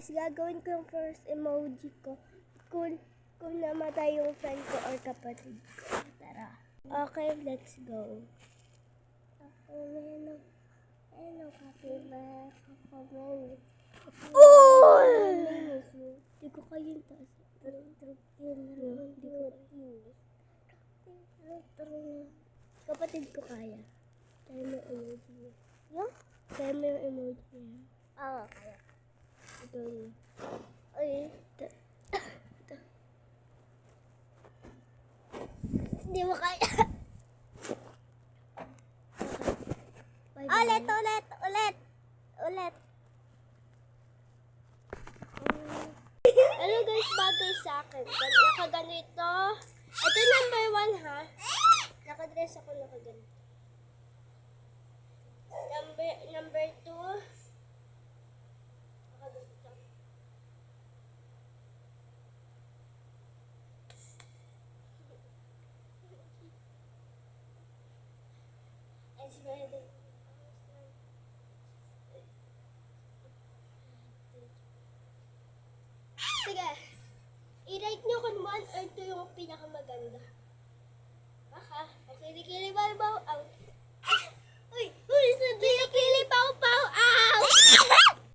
friends, gagawin ko yung first emoji ko kung namatay yung friend ko or kapatid ko. Tara. Okay, let's go. Ano kapila kakamay. Hindi ko kayong taas. Kapatid ko kaya. Kaya mo emoji niya. Yung? Kaya mo yung emoji niya. Oo, kaya. Ito yun. Ay, ito. Hindi mo kaya. Ulit. Ano guys, bagay sa akin. Nakaganito. Ito number 1 ha. Nakadress ako nakaganito. Number 2. Nakaganito. It's ready. Sige. I-rate nyo kung 1 or 2 yung pinakamaganda.